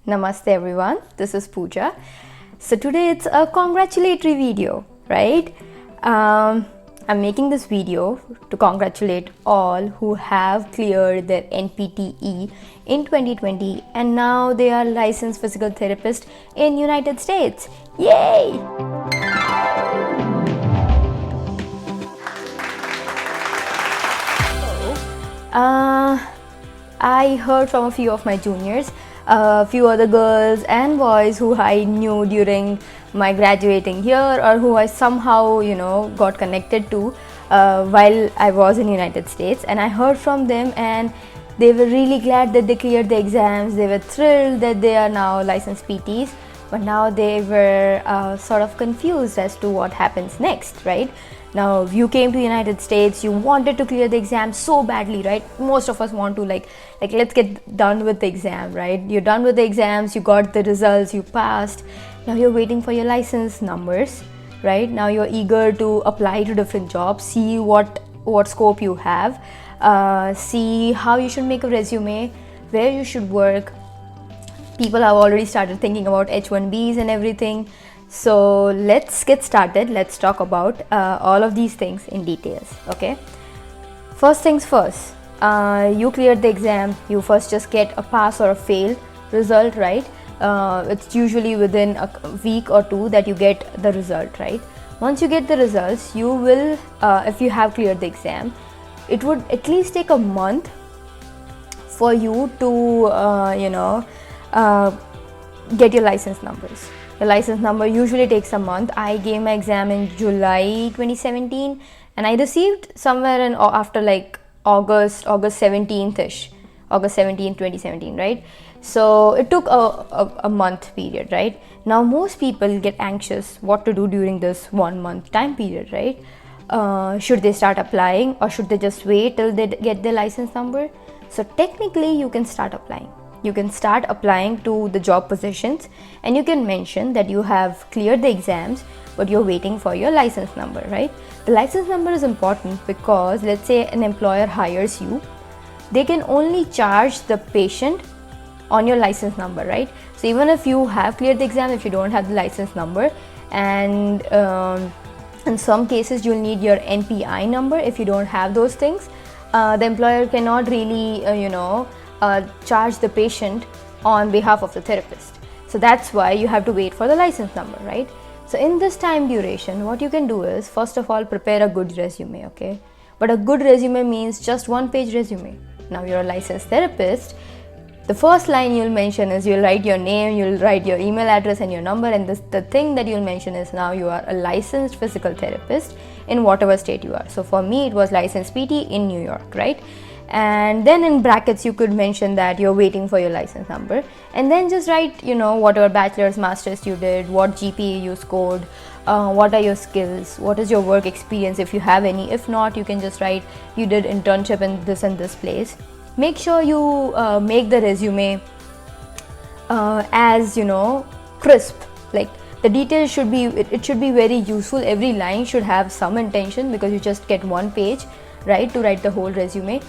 Namaste everyone, this is Pooja. So today it's a congratulatory video, right? I'm making this video to congratulate all who have cleared their NPTE in 2020 and now they are licensed physical therapists in United States. Yay! I heard from a few of my juniors, a few other girls and boys who I knew during my graduating year or who I somehow, got connected to while I was in United States, and I heard from them and they were really glad that they cleared the exams. They were thrilled that they are now licensed PTs, but now they were sort of confused as to what happens next, right? Now, you came to United States, you wanted to clear the exam so badly, right? Most of us want to like let's get done with the exam, right? You're done with the exams, you got the results, you passed. Now you're waiting for your license numbers, right? Now you're eager to apply to different jobs, see what scope you have, see how you should make a resume, where you should work. People have already started thinking about H1Bs and everything. So let's get started. Let's talk about all of these things in details. Okay, first things first, you cleared the exam. You first just get a pass or a fail result, right? It's usually within a week or two that you get the result, right? Once you get the results, you will, if you have cleared the exam, it would at least take a month for you to get your license numbers. The license number usually takes a month. I gave my exam in July 2017 and I received somewhere in after like August 17th-ish, August 17th, 2017, right? So it took a month period, right? Now most people get anxious what to do during this 1 month time period, right? Should they start applying or should they just wait till they get their license number? So technically you can start applying. You can start applying to the job positions and you can mention that you have cleared the exams but you're waiting for your license number, right? The license number is important because let's say an employer hires you, they can only charge the patient on your license number, right? So even if you have cleared the exam, if you don't have the license number, and in some cases you'll need your NPI number. If you don't have those things, the employer cannot really charge the patient on behalf of the therapist. So that's why you have to wait for the license number, right? So in this time duration, what you can do is, first of all, prepare a good resume, okay? But a good resume means just 1-page resume. Now you're a licensed therapist. The first line you'll mention is you'll write your name, you'll write your email address and your number, and the thing that you'll mention is now you are a licensed physical therapist in whatever state you are. So for me, it was licensed PT in New York, right? And then in brackets you could mention that you're waiting for your license number, and then just write whatever bachelor's, master's you did, what GPA you scored, what are your skills, what is your work experience if you have any. If not, you can just write you did internship in this and this place. Make sure you make the resume as crisp, like the details should be, it should be very useful. Every line should have some intention because you just get 1 page, right, to write the whole resume.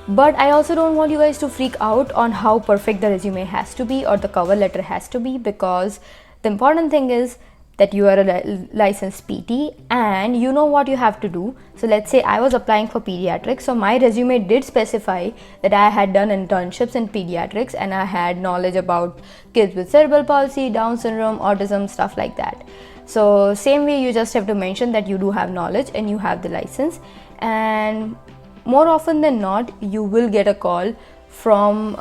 But I also don't want you guys to freak out on how perfect the resume has to be or the cover letter has to be, because the important thing is that you are a licensed PT and you know what you have to do. So let's say I was applying for pediatrics, so my resume did specify that I had done internships in pediatrics and I had knowledge about kids with cerebral palsy, Down syndrome, autism, stuff like that. So same way, you just have to mention that you do have knowledge and you have the license, and more often than not you will get a call from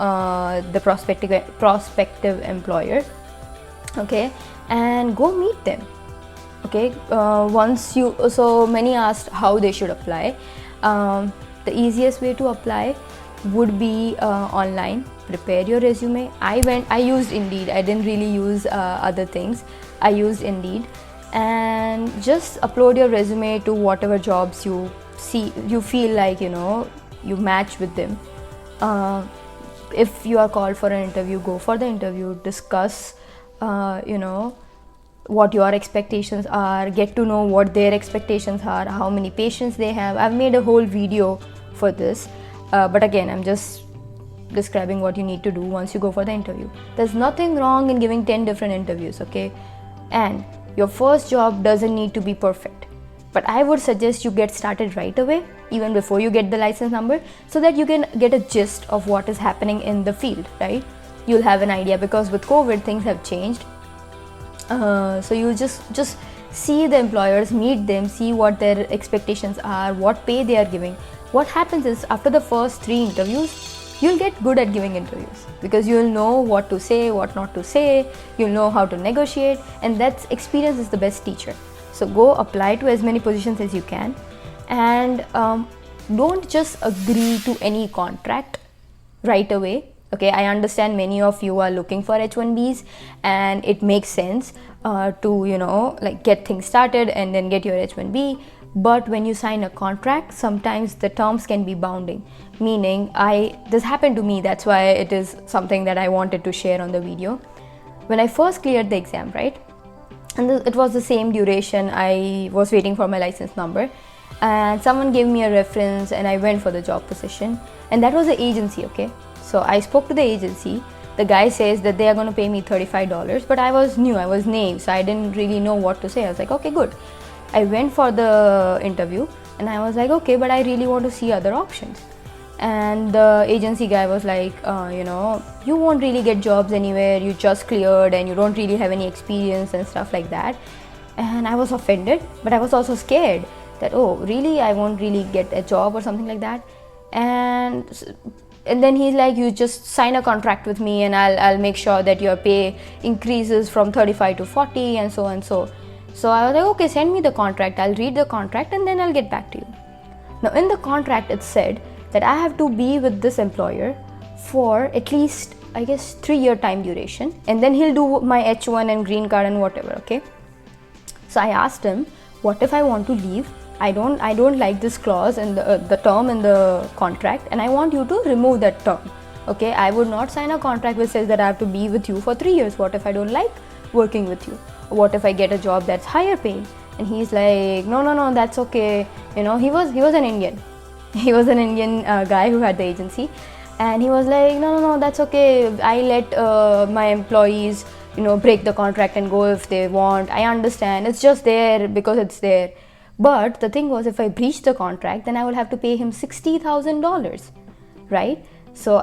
the prospective employer, okay, and go meet them, okay. Once you, so many asked how they should apply. The easiest way to apply would be online. Prepare your resume. I used Indeed. I didn't really use other things. I used Indeed, and just upload your resume to whatever jobs you feel like you match with them. If you are called for an interview, go for the interview, discuss what your expectations are, get to know what their expectations are, how many patients they have. I've made a whole video for this, but again, I'm just describing what you need to do once you go for the interview. There's nothing wrong in giving 10 different interviews, okay? And your first job doesn't need to be perfect, but I would suggest you get started right away, even before you get the license number, so that you can get a gist of what is happening in the field, right? You'll have an idea, because with COVID things have changed. So you just see the employers, meet them, see what their expectations are, what pay they are giving. What happens is, after the first 3 interviews, you'll get good at giving interviews, because you'll know what to say, what not to say, you'll know how to negotiate, and that's experience is the best teacher. So go apply to as many positions as you can, and don't just agree to any contract right away. Okay, I understand many of you are looking for H1Bs, and it makes sense to like get things started and then get your H1B. But when you sign a contract, sometimes the terms can be bounding, meaning this happened to me. That's why it is something that I wanted to share on the video. When I first cleared the exam, right, and it was the same duration, I was waiting for my license number, and someone gave me a reference and I went for the job position, and that was the agency. Okay, so I spoke to the agency. The guy says that they are going to pay me $35, but I was new, I was naive, so I didn't really know what to say. I was like, okay, good. I went for the interview and I was like, okay, but I really want to see other options. And the agency guy was like, you won't really get jobs anywhere, you just cleared and you don't really have any experience and stuff like that. And I was offended, but I was also scared that, oh, really, I won't really get a job or something like that. And then he's like, you just sign a contract with me and I'll make sure that your pay increases from 35 to 40 and so and so. So I was like, okay, send me the contract, I'll read the contract and then I'll get back to you. Now in the contract it said that I have to be with this employer for at least, I guess, 3-year time duration, and then he'll do my H1 and green card and whatever, okay? So I asked him, what if I want to leave? I don't like this clause and the term in the contract, and I want you to remove that term. Okay, I would not sign a contract which says that I have to be with you for 3 years. What if I don't like working with you? What if I get a job that's higher paying? And he's like, no, that's okay. He was an Indian. He was an Indian guy who had the agency, and he was like, no, that's okay. I let my employees, break the contract and go if they want. I understand. It's just there because it's there. But the thing was, if I breached the contract, then I will have to pay him $60,000, right? So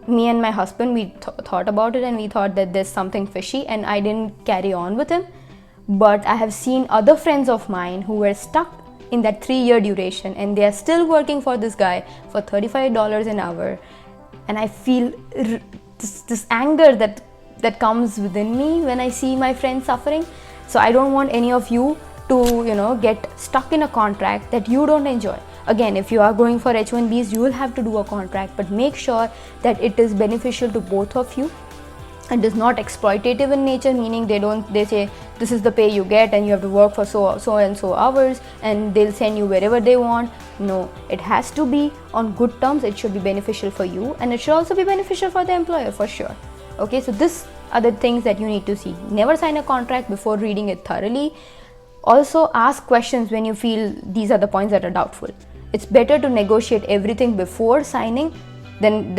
me and my husband, we thought about it, and we thought that there's something fishy, and I didn't carry on with him. But I have seen other friends of mine who were stuck in that 3-year duration, and they are still working for this guy for $35 an hour. And I feel this anger that comes within me when I see my friends suffering. So I don't want any of you to get stuck in a contract that you don't enjoy. Again, if you are going for H1Bs, you will have to do a contract, but make sure that it is beneficial to both of you and is not exploitative in nature, meaning they say this is the pay you get and you have to work for so and so hours and they'll send you wherever they want. No, it has to be on good terms. It should be beneficial for you, and it should also be beneficial for the employer for sure. Okay, so these are the things that you need to see. Never sign a contract before reading it thoroughly. Also ask questions when you feel these are the points that are doubtful. It's better to negotiate everything before signing than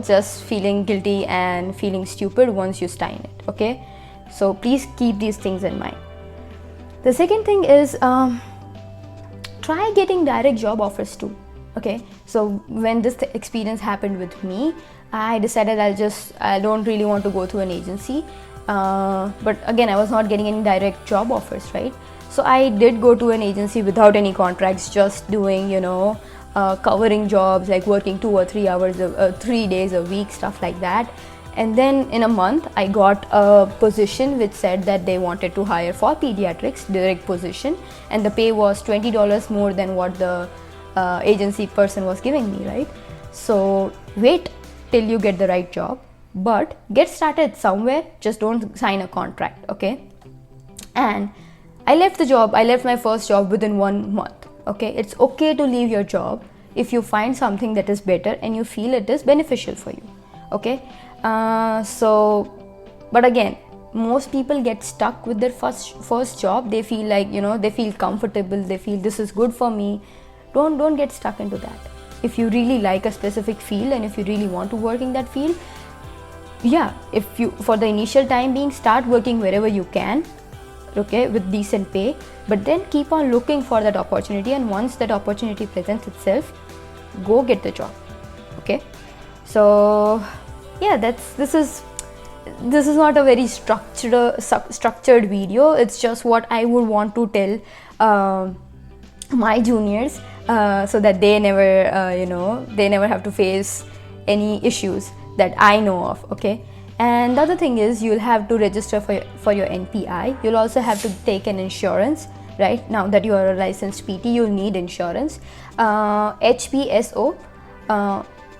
just feeling guilty and feeling stupid once you sign it. Okay, so please keep these things in mind. The second thing is try getting direct job offers too. Okay, so when this experience happened with me, I decided I don't really want to go through an agency, but again, I was not getting any direct job offers, right? So I did go to an agency without any contracts, just doing covering jobs, like working 2 or 3 hours 3 days a week, stuff like that. And then in a month I got a position which said that they wanted to hire for pediatrics, direct position, and the pay was $20 more than what the agency person was giving me, right? So wait till you get the right job, but get started somewhere. Just don't sign a contract, okay? And I left my first job within 1 month. Okay, it's okay to leave your job if you find something that is better and you feel it is beneficial for you. Okay, but again, most people get stuck with their first job. They feel like they feel comfortable. They feel this is good for me. Don't get stuck into that. if you really like a specific field and if you really want to work in that field, yeah, if you, for the initial time being, start working wherever you can, okay, with decent pay, but then keep on looking for that opportunity, and once that opportunity presents itself, go get the job. Okay, so yeah, this is not a very structured video. It's just what I would want to tell my juniors, so that they never they never have to face any issues that I know of. Okay, and the other thing is, you'll have to register for your NPI. You'll also have to take an insurance. Right now that you are a licensed PT, you'll need insurance. HPSO,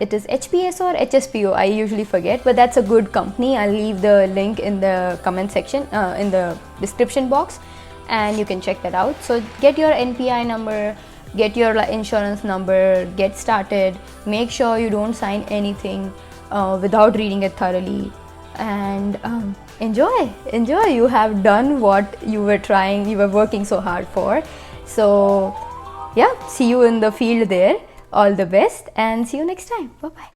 it is HPSO or HSPO, I usually forget, but that's a good company. I'll leave the link in the comment section, in the description box, and you can check that out. So get your NPI number, get your insurance number, get started. Make sure you don't sign anything without reading it thoroughly, and enjoy. You have done what you were working so hard for. So yeah, see you in the field there. All the best, and see you next time. Bye bye.